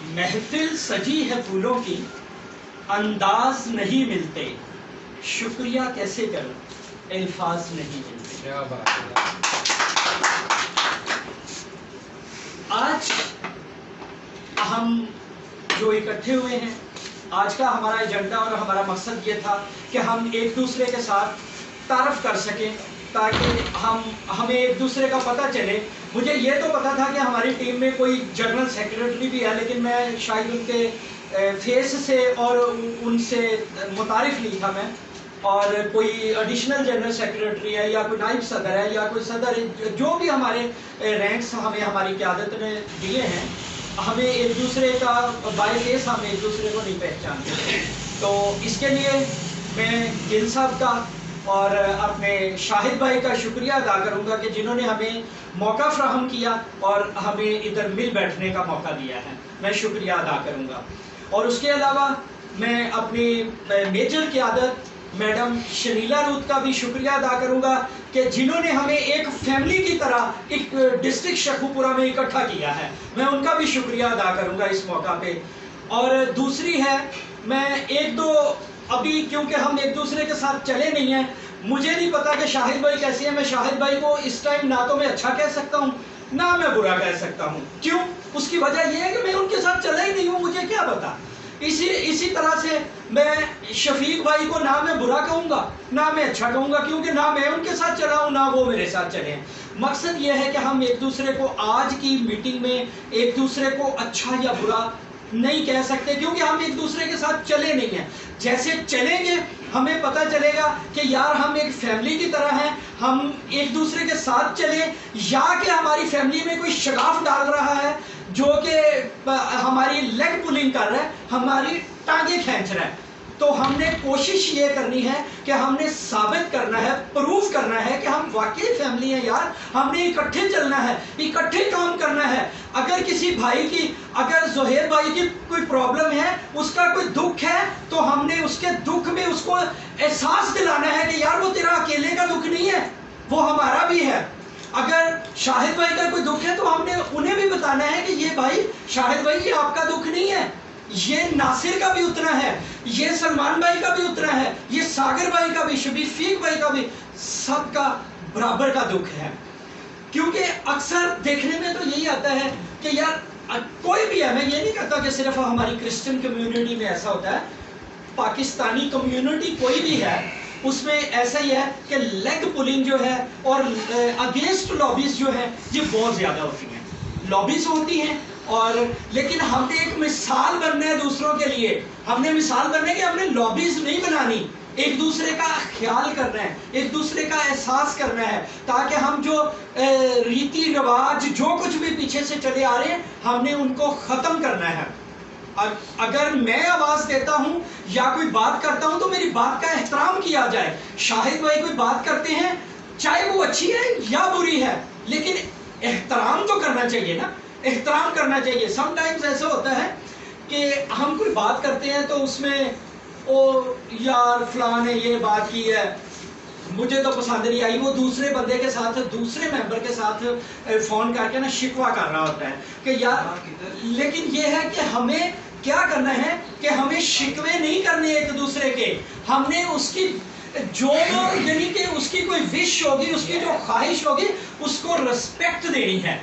محفل سجی ہے پھولوں کی، انداز نہیں ملتے، شکریہ کیسے کروں الفاظ نہیں ملتے۔ کیا بات ہے۔ آج ہم جو اکٹھے ہوئے ہیں، آج کا ہمارا ایجنڈا اور ہمارا مقصد یہ تھا کہ ہم ایک دوسرے کے ساتھ تعارف کر سکیں، تاکہ ہمیں ایک دوسرے کا پتہ چلے۔ مجھے یہ تو پتا تھا کہ ہماری ٹیم میں کوئی جنرل سیکریٹری بھی ہے، لیکن میں شاید ان کے فیس سے اور ان سے متعارف نہیں تھا میں، اور کوئی ایڈیشنل جنرل سیکریٹری ہے یا کوئی نائب صدر ہے یا کوئی صدر ہے، جو بھی ہمارے رینکس ہمیں ہماری قیادت نے دیے ہیں، ہمیں ایک دوسرے کا بائی فیس ہم ایک دوسرے کو نہیں پہچانتے۔ تو اس کے لیے میں گل صاحب کا اور اپنے شاہد بھائی کا شکریہ ادا کروں گا کہ جنہوں نے ہمیں موقع فراہم کیا اور ہمیں ادھر مل بیٹھنے کا موقع دیا ہے، میں شکریہ ادا کروں گا۔ اور اس کے علاوہ میں اپنی میجر قیادت میڈم شنیلا روت کا بھی شکریہ ادا کروں گا کہ جنہوں نے ہمیں ایک فیملی کی طرح ایک ڈسٹرکٹ شیخو پورہ میں اکٹھا کیا ہے، میں ان کا بھی شکریہ ادا کروں گا اس موقع پہ۔ اور دوسری ہے، میں ایک دو ابھی کیونکہ ہم ایک دوسرے کے ساتھ چلے نہیں ہیں، مجھے نہیں پتا کہ شاہد بھائی کیسے ہیں۔ میں شاہد بھائی کو اس ٹائم نہ تو میں اچھا کہہ سکتا ہوں نہ میں برا کہہ سکتا ہوں۔ کیوں؟ اس کی وجہ یہ ہے کہ میں ان کے ساتھ چلا ہی نہیں ہوں، مجھے کیا پتا۔ اسی طرح سے میں شفیق بھائی کو نہ میں برا کہوں گا نہ میں اچھا کہوں گا، کیونکہ نہ میں ان کے ساتھ چلا ہوں نہ وہ میرے ساتھ چلے ہیں۔ مقصد یہ ہے کہ ہم ایک دوسرے کو آج کی میٹنگ میں ایک دوسرے کو اچھا یا برا نہیں کہہ سکتے، کیونکہ ہم ایک دوسرے کے ساتھ چلے نہیں ہیں۔ جیسے چلیں گے ہمیں پتہ چلے گا کہ یار ہم ایک فیملی کی طرح ہیں، ہم ایک دوسرے کے ساتھ چلیں، یا کہ ہماری فیملی میں کوئی شگاف ڈال رہا ہے جو کہ ہماری لیگ پولنگ کر رہا ہے، ہماری ٹانگیں کھینچ رہا ہے۔ تو ہم نے کوشش یہ کرنی ہے کہ ہم نے ثابت کرنا ہے، پروف کرنا ہے کہ ہم واقعی فیملی ہیں یار، ہم نے اکٹھے چلنا ہے، اکٹھے کام کرنا ہے۔ اگر کسی بھائی کی، اگر زہیر بھائی کی کوئی پرابلم ہے، اس کا کوئی دکھ ہے، تو ہم نے اس کے دکھ میں اس کو احساس دلانا ہے کہ یار وہ تیرا اکیلے کا دکھ نہیں ہے، وہ ہمارا بھی ہے۔ اگر شاہد بھائی کا کوئی دکھ ہے تو ہم نے انہیں بھی بتانا ہے کہ یہ بھائی شاہد بھائی یہ آپ کا دکھ نہیں ہے، یہ ناصر کا بھی اتنا ہے، یہ سلمان بھائی کا بھی اتنا ہے، یہ ساگر بھائی کا بھی، شفیق بھائی کا بھی، سب کا برابر کا دکھ ہے۔ کیونکہ اکثر دیکھنے میں تو یہی آتا ہے کہ یار کوئی بھی ہے، میں یہ نہیں کہتا کہ صرف ہماری کرسچن کمیونٹی میں ایسا ہوتا ہے، پاکستانی کمیونٹی کوئی بھی ہے اس میں ایسا ہی ہے کہ لیگ پولنگ جو ہے اور اگینسٹ لابیز جو ہے یہ بہت زیادہ ہوتی ہیں، لابیز ہوتی ہیں، اور لیکن ہم نے ایک مثال بننا ہے دوسروں کے لیے، ہم نے مثال بننا ہے کہ ہم نے لابیز نہیں بنانی، ایک دوسرے کا خیال کرنا ہے، ایک دوسرے کا احساس کرنا ہے، تاکہ ہم جو ریتی رواج جو کچھ بھی پیچھے سے چلے آ رہے ہیں ہم نے ان کو ختم کرنا ہے۔ اگر میں آواز دیتا ہوں یا کوئی بات کرتا ہوں تو میری بات کا احترام کیا جائے۔ شاہد بھائی کوئی بات کرتے ہیں چاہے وہ اچھی ہے یا بری ہے، لیکن احترام تو کرنا چاہیے نا، احترام کرنا چاہیے۔ سم ٹائمز ایسا ہوتا ہے کہ ہم کوئی بات کرتے ہیں تو اس میں او یار فلاں نے یہ بات کی ہے مجھے تو پسند نہیں آئی، وہ دوسرے بندے کے ساتھ، دوسرے ممبر کے ساتھ فون کر کے نا شکوہ کر رہا ہوتا ہے کہ یار، لیکن یہ ہے کہ ہمیں کیا کرنا ہے کہ ہمیں شکوے نہیں کرنے ایک دوسرے کے، ہم نے اس کی جو یعنی کہ اس کی کوئی وش ہوگی، اس کی جو خواہش ہوگی اس کو رسپیکٹ دینی ہے۔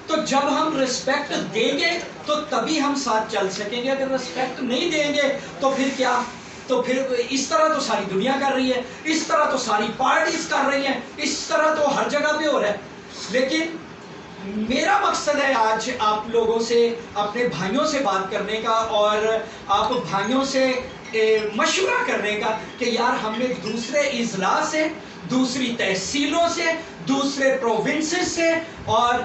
تو جب ہم رسپیکٹ دیں گے تو تبھی ہم ساتھ چل سکیں گے، اگر رسپیکٹ نہیں دیں گے تو پھر کیا، تو پھر اس طرح تو ساری دنیا کر رہی ہے، اس طرح تو ساری پارٹیز کر رہی ہیں، اس طرح تو ہر جگہ پہ ہو رہا ہے۔ لیکن میرا مقصد ہے آج آپ لوگوں سے، اپنے بھائیوں سے بات کرنے کا اور آپ بھائیوں سے مشورہ کرنے کا کہ یار ہم نے دوسرے اضلاع سے، دوسری تحصیلوں سے، دوسرے پروونسز سے اور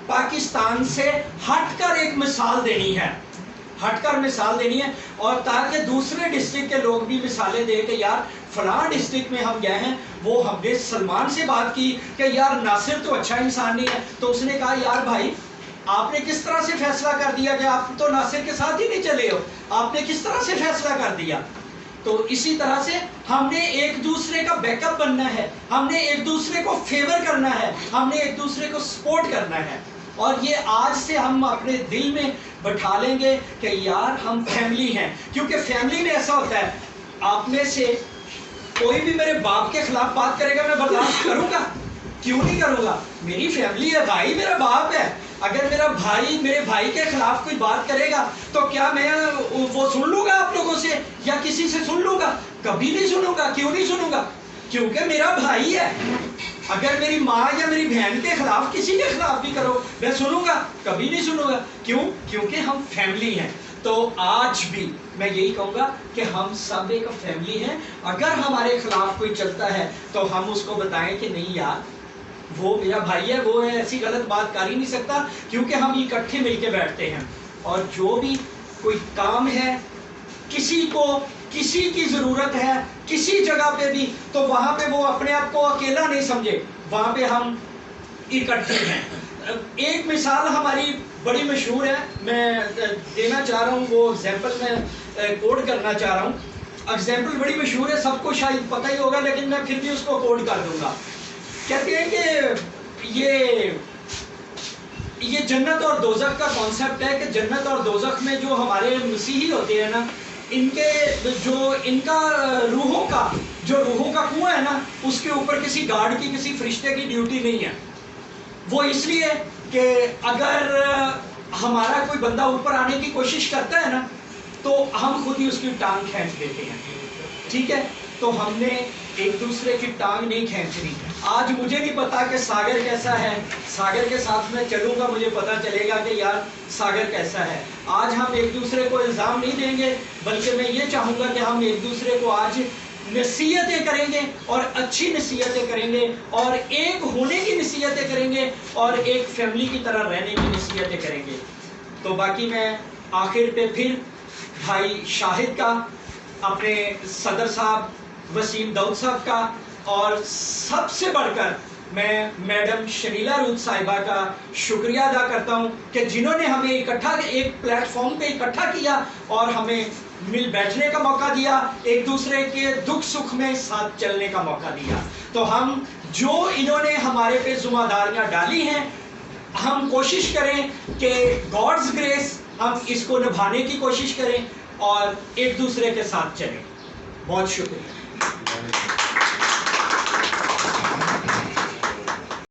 پاکستان سے ہٹ کر ایک مثال دینی ہے، ہٹ کر مثال دینی ہے، اور تاکہ دوسرے ڈسٹرکٹ کے لوگ بھی مثالیں دیں کہ یار فلاں ڈسٹرکٹ میں ہم گئے ہیں، وہ ہم نے سلمان سے بات کی کہ یار ناصر تو اچھا انسان نہیں ہے، تو اس نے کہا یار بھائی آپ نے کس طرح سے فیصلہ کر دیا کہ آپ تو ناصر کے ساتھ ہی نہیں چلے ہو، آپ نے کس طرح سے فیصلہ کر دیا۔ تو اسی طرح سے ہم نے ایک دوسرے کا بیک اپ بننا ہے، ہم نے ایک دوسرے کو فیور کرنا ہے، ہم نے ایک دوسرے کو سپورٹ کرنا ہے، اور یہ آج سے ہم اپنے دل میں بٹھا لیں گے کہ یار ہم فیملی ہیں. کیونکہ فیملی میں ایسا ہوتا ہے, آپ میں سے کوئی بھی میرے باپ کے خلاف بات کرے گا میں برداشت کروں گا؟ کیوں نہیں کروں گا؟ میری فیملی ہے, بھائی میرا باپ ہے. اگر میرا بھائی میرے بھائی کے خلاف کوئی بات کرے گا تو کیا میں وہ سن لوں گا آپ لوگوں سے یا کسی سے سن لوں گا؟ کبھی نہیں سنوں گا. کیوں نہیں سنوں گا؟ کیونکہ میرا بھائی ہے. اگر میری ماں یا میری بہن کے خلاف کسی کے خلاف بھی کرو میں سنوں گا؟ کبھی نہیں سنوں گا. کیوں؟ کیونکہ ہم فیملی ہیں. تو آج بھی میں یہی کہوں گا کہ ہم سب ایک فیملی ہیں. اگر ہمارے خلاف کوئی چلتا ہے تو ہم اس کو بتائیں کہ نہیں یار وہ میرا بھائی ہے, وہ ایسی غلط بات کر ہی نہیں سکتا, کیونکہ ہم اکٹھے مل کے بیٹھتے ہیں. اور جو بھی کوئی کام ہے, کسی کو کسی کی ضرورت ہے کسی جگہ پہ بھی, تو وہاں پہ وہ اپنے آپ کو اکیلا نہیں سمجھے, وہاں پہ ہم اکٹھے ہیں. ایک مثال ہماری بڑی مشہور ہے, میں دینا چاہ رہا ہوں, وہ ایگزامپل میں کوڈ کرنا چاہ رہا ہوں. ایگزامپل بڑی مشہور ہے, سب کو شاید پتہ ہی ہوگا, لیکن میں پھر بھی اس کو کوڈ کر دوں گا. کہتے ہیں کہ یہ جنت اور دوزخ کا کانسیپٹ ہے کہ جنت اور دوزخ میں جو ہمارے مسیحی ہوتے ہیں نا, ان کا روحوں کا کنواں ہے نا, اس کے اوپر کسی گارڈ کی کسی فرشتے کی ڈیوٹی نہیں ہے. وہ اس لیے کہ اگر ہمارا کوئی بندہ اوپر آنے کی کوشش کرتا ہے نا تو ہم خود ہی اس کی ٹانگ کھینچ دیتے ہیں. ٹھیک ہے, تو ہم نے ایک دوسرے کی ٹانگ نہیں کھینچنی. آج مجھے نہیں پتا کہ ساگر کیسا ہے, ساگر کے ساتھ میں چلوں گا مجھے پتا چلے گا کہ یار ساگر کیسا ہے. آج ہم ایک دوسرے کو الزام نہیں دیں گے, بلکہ میں یہ چاہوں گا کہ ہم ایک دوسرے کو آج نصیحتیں کریں گے, اور اچھی نصیحتیں کریں گے, اور ایک ہونے کی نصیحتیں کریں گے, اور ایک فیملی کی طرح رہنے کی نصیحتیں کریں گے. تو باقی میں آخر پہ پھر بھائی شاہد کا, اپنے صدر صاحب وسیم داؤد صاحب کا, اور سب سے بڑھ کر میں میڈم شنیلا روت صاحبہ کا شکریہ ادا کرتا ہوں کہ جنہوں نے ہمیں اکٹھا ایک پلیٹ فارم پہ اکٹھا کیا اور ہمیں مل بیٹھنے کا موقع دیا, ایک دوسرے کے دکھ سکھ میں ساتھ چلنے کا موقع دیا. تو ہم جو انہوں نے ہمارے پہ ذمہ داریاں ڈالی ہیں, ہم کوشش کریں کہ گاڈز گریس ہم اس کو نبھانے کی کوشش کریں اور ایک دوسرے کے ساتھ چلیں. بہت شکریہ.